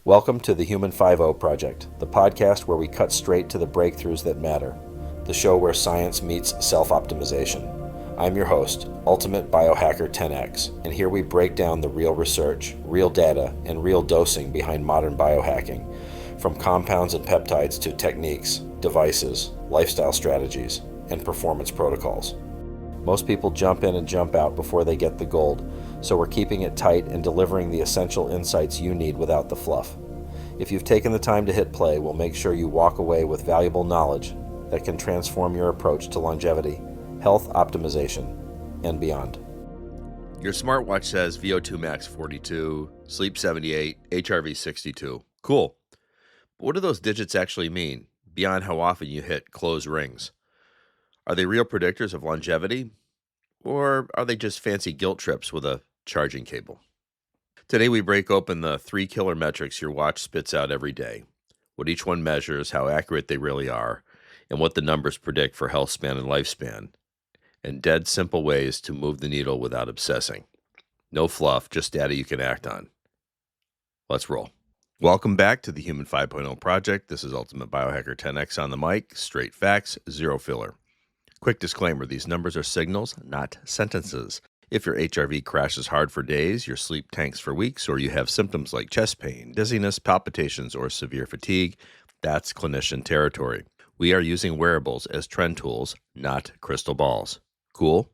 Welcome to the Human 5.0 Project, the podcast where we cut straight to the breakthroughs that matter, the show where science meets self-optimization. I'm your host, Ultimate Biohacker 10X, and here we break down the real research, real data, and real dosing behind modern biohacking, from compounds and peptides to techniques, devices, lifestyle strategies, and performance protocols. Most people jump in and jump out before they get the gold, so we're keeping it tight and delivering the essential insights you need without the fluff. If you've taken the time to hit play, we'll make sure you walk away with valuable knowledge that can transform your approach to longevity, health optimization, and beyond. Your smartwatch says VO2 max 42, sleep 78, HRV 62. Cool. But what do those digits actually mean, beyond how often you hit close rings? Are they real predictors of longevity? Or are they just fancy guilt trips with a charging cable? Today we break open the 3 killer metrics your watch spits out every day, what each one measures, how accurate they really are, and what the numbers predict for health span and lifespan, and dead simple ways to move the needle without obsessing. No fluff, just data you can act on. Let's roll. Welcome back to the Human 5.0 Project. This is Ultimate Biohacker 10X on the mic. Straight facts, zero filler. Quick disclaimer, these numbers are signals, not sentences. If your HRV crashes hard for days, your sleep tanks for weeks, or you have symptoms like chest pain, dizziness, palpitations, or severe fatigue, that's clinician territory. We are using wearables as trend tools, not crystal balls. Cool?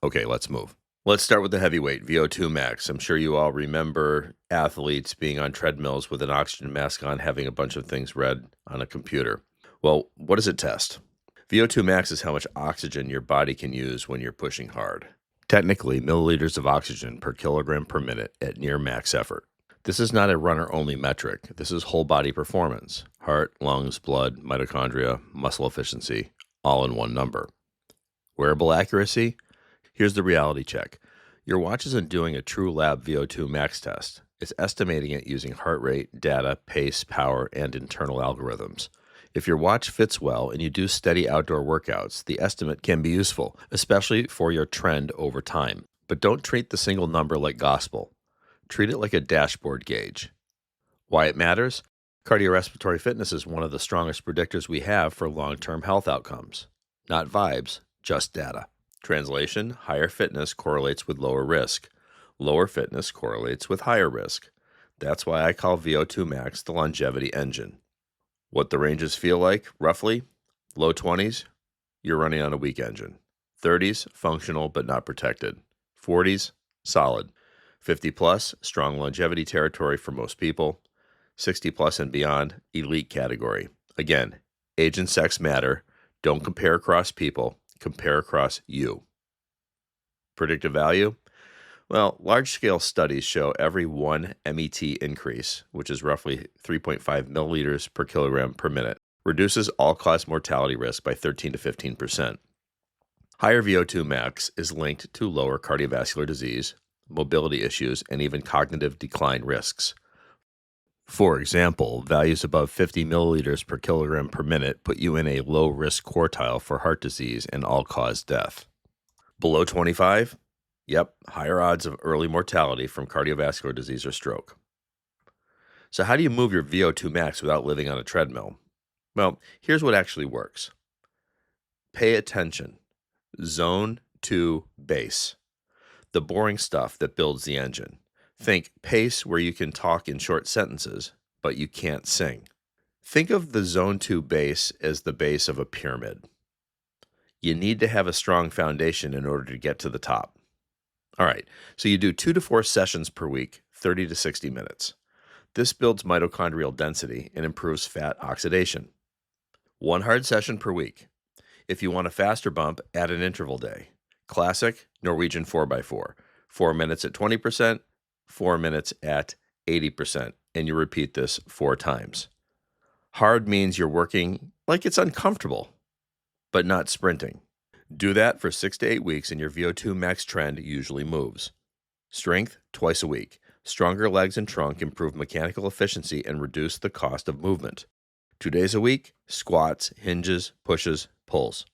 Okay, let's move. Let's start with the heavyweight, VO2 max. I'm sure you all remember athletes being on treadmills with an oxygen mask on, having a bunch of things read on a computer. Well, what does it test? VO2 max is how much oxygen your body can use when you're pushing hard. Technically, milliliters of oxygen per kilogram per minute at near max effort. This is not a runner-only metric. This is whole body performance. Heart, lungs, blood, mitochondria, muscle efficiency, all in one number. Wearable accuracy? Here's the reality check. Your watch isn't doing a true lab VO2 max test. It's estimating it using heart rate, data, pace, power, and internal algorithms. If your watch fits well and you do steady outdoor workouts, the estimate can be useful, especially for your trend over time. But don't treat the single number like gospel. Treat it like a dashboard gauge. Why it matters? Cardiorespiratory fitness is one of the strongest predictors we have for long-term health outcomes. Not vibes, just data. Translation, higher fitness correlates with lower risk. Lower fitness correlates with higher risk. That's why I call VO2 max the longevity engine. What the ranges feel like, roughly? Low 20s, you're running on a weak engine. 30s, functional but not protected. 40s, solid. 50 plus, strong longevity territory for most people. 60 plus and beyond, elite category. Again, age and sex matter. Don't compare across people, compare across you. Predictive value? Well, large-scale studies show every 1 MET increase, which is roughly 3.5 milliliters per kilogram per minute, reduces all-cause mortality risk by 13 to 15%. Higher VO2 max is linked to lower cardiovascular disease, mobility issues, and even cognitive decline risks. For example, values above 50 milliliters per kilogram per minute put you in a low-risk quartile for heart disease and all-cause death. Below 25? Yep, higher odds of early mortality from cardiovascular disease or stroke. So how do you move your VO2 max without living on a treadmill? Well, here's what actually works. Pay attention. Zone 2 base. The boring stuff that builds the engine. Think pace where you can talk in short sentences, but you can't sing. Think of the Zone 2 base as the base of a pyramid. You need to have a strong foundation in order to get to the top. All right, so you do 2 to 4 sessions per week, 30 to 60 minutes. This builds mitochondrial density and improves fat oxidation. 1 hard session per week. If you want a faster bump, add an interval day. Classic, Norwegian 4x4. 4 minutes at 20%, 4 minutes at 80%, and you repeat this 4 times. Hard means you're working like it's uncomfortable, but not sprinting. Do that for 6 to 8 weeks and your VO2 max trend usually moves. Strength, twice a week. Stronger legs and trunk improve mechanical efficiency and reduce the cost of movement. 2 days a week, squats, hinges, pushes, pulls.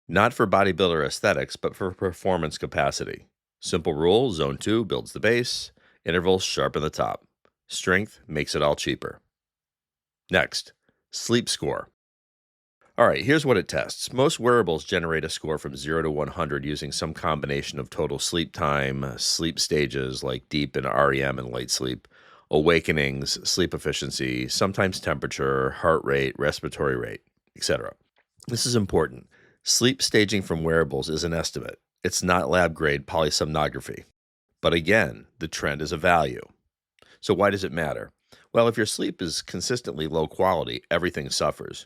Not for bodybuilder aesthetics, but for performance capacity. Simple rule, Zone 2 builds the base, intervals sharpen the top. Strength makes it all cheaper. Next, sleep score. All right, here's what it tests. Most wearables generate a score from 0 to 100 using some combination of total sleep time, sleep stages like deep and REM and light sleep, awakenings, sleep efficiency, sometimes temperature, heart rate, respiratory rate, etc. This is important. Sleep staging from wearables is an estimate. It's not lab-grade polysomnography. But again, the trend is a value. So why does it matter? Well, if your sleep is consistently low quality, everything suffers.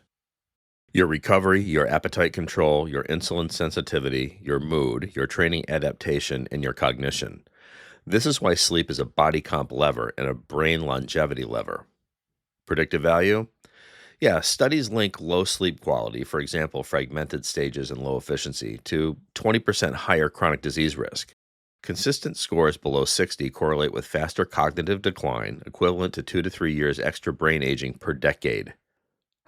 Your recovery, your appetite control, your insulin sensitivity, your mood, your training adaptation, and your cognition. This is why sleep is a body comp lever and a brain longevity lever. Predictive value? Yeah, studies link low sleep quality, for example, fragmented stages and low efficiency, to 20% higher chronic disease risk. Consistent scores below 60 correlate with faster cognitive decline, equivalent to 2 to 3 years extra brain aging per decade.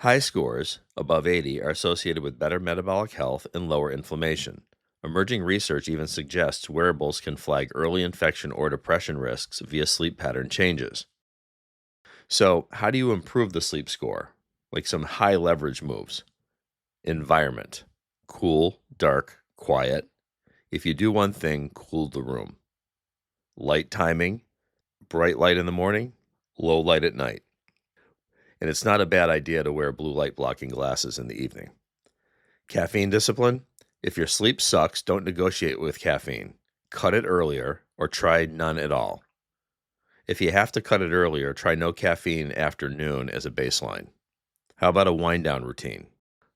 High scores, above 80, are associated with better metabolic health and lower inflammation. Emerging research even suggests wearables can flag early infection or depression risks via sleep pattern changes. So, how do you improve the sleep score? Like some high leverage moves. Environment. Cool, dark, quiet. If you do one thing, cool the room. Light timing. Bright light in the morning, low light at night. And it's not a bad idea to wear blue light blocking glasses in the evening. Caffeine discipline. If your sleep sucks, don't negotiate with caffeine. Cut it earlier or try none at all. If you have to cut it earlier, try no caffeine after noon as a baseline. How about a wind down routine?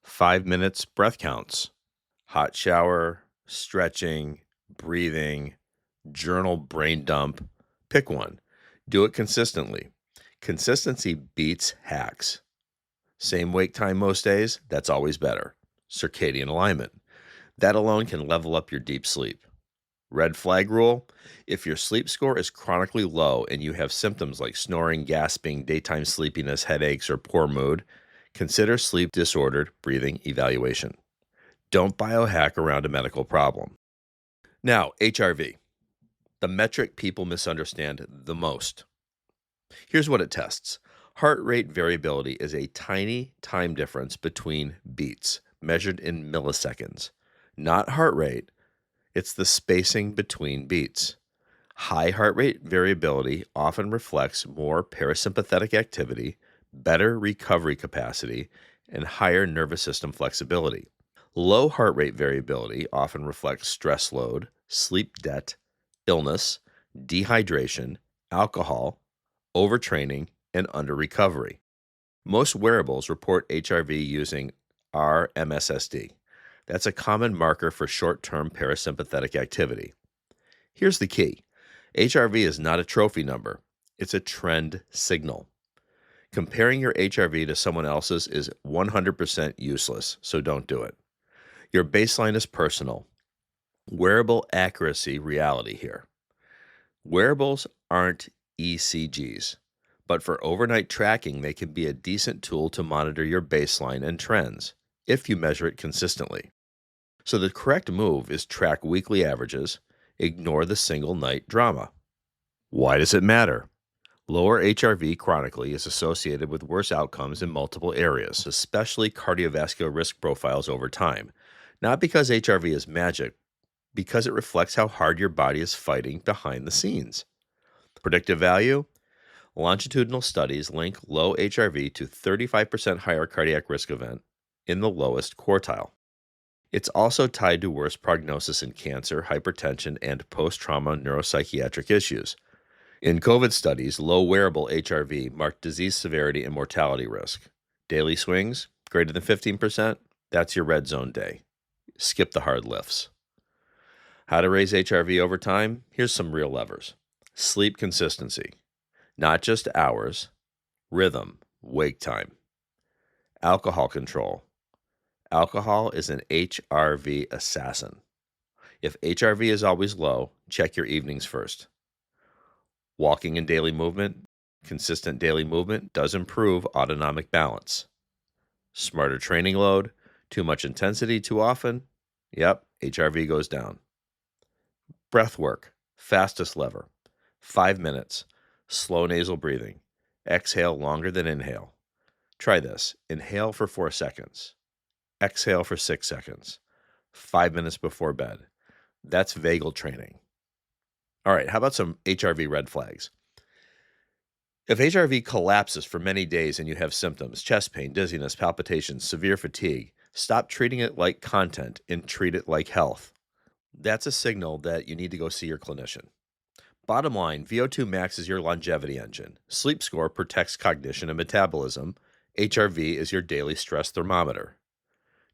5 minutes breath counts. Hot shower, stretching, breathing, journal brain dump. Pick one. Do it consistently. Consistency beats hacks. Same wake time most days, that's always better. Circadian alignment. That alone can level up your deep sleep. Red flag rule: if your sleep score is chronically low and you have symptoms like snoring, gasping, daytime sleepiness, headaches, or poor mood, consider sleep disordered breathing evaluation. Don't biohack around a medical problem. Now, HRV, the metric people misunderstand the most. Here's what it tests. Heart rate variability is a tiny time difference between beats, measured in milliseconds. Not heart rate, it's the spacing between beats. High heart rate variability often reflects more parasympathetic activity, better recovery capacity, and higher nervous system flexibility. Low heart rate variability often reflects stress load, sleep debt, illness, dehydration, alcohol, overtraining, and under-recovery. Most wearables report HRV using RMSSD. That's a common marker for short-term parasympathetic activity. Here's the key. HRV is not a trophy number. It's a trend signal. Comparing your HRV to someone else's is 100% useless, so don't do it. Your baseline is personal. Wearable accuracy reality here. Wearables aren't ECGs. But for overnight tracking, they can be a decent tool to monitor your baseline and trends, if you measure it consistently. So the correct move is track weekly averages, ignore the single night drama. Why does it matter? Lower HRV chronically is associated with worse outcomes in multiple areas, especially cardiovascular risk profiles over time. Not because HRV is magic, because it reflects how hard your body is fighting behind the scenes. Predictive value? Longitudinal studies link low HRV to 35% higher cardiac risk event in the lowest quartile. It's also tied to worse prognosis in cancer, hypertension, and post-trauma neuropsychiatric issues. In COVID studies, low wearable HRV marked disease severity and mortality risk. Daily swings, greater than 15%, that's your red zone day. Skip the hard lifts. How to raise HRV over time? Here's some real levers. Sleep consistency. Not just hours, rhythm, wake time. Alcohol control. Alcohol is an HRV assassin. If HRV is always low, check your evenings first. Walking and daily movement. Consistent daily movement does improve autonomic balance. Smarter training load. Too much intensity too often. Yep, HRV goes down. Breath work. Fastest lever. 5 minutes. slow nasal breathing. Exhale longer than inhale. Try this. Inhale for 4 seconds. Exhale for 6 seconds. 5 minutes before bed. That's vagal training. All right, how about some HRV red flags? If HRV collapses for many days and you have symptoms, chest pain, dizziness, palpitations, severe fatigue, stop treating it like content and treat it like health. That's a signal that you need to go see your clinician. Bottom line, VO2 max is your longevity engine. Sleep score protects cognition and metabolism. HRV is your daily stress thermometer.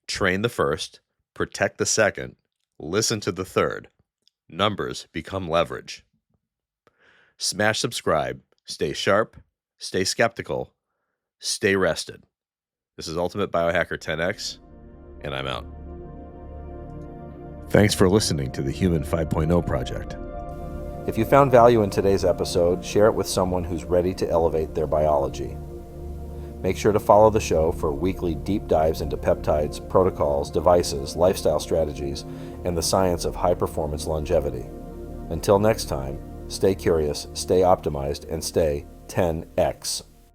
Train the first, protect the second, listen to the third. Numbers become leverage. Smash subscribe. Stay sharp, stay skeptical, stay rested. This is Ultimate Biohacker 10X, and I'm out. Thanks for listening to the Human 5.0 Project. If you found value in today's episode, share it with someone who's ready to elevate their biology. Make sure to follow the show for weekly deep dives into peptides, protocols, devices, lifestyle strategies, and the science of high-performance longevity. Until next time, stay curious, stay optimized, and stay 10X.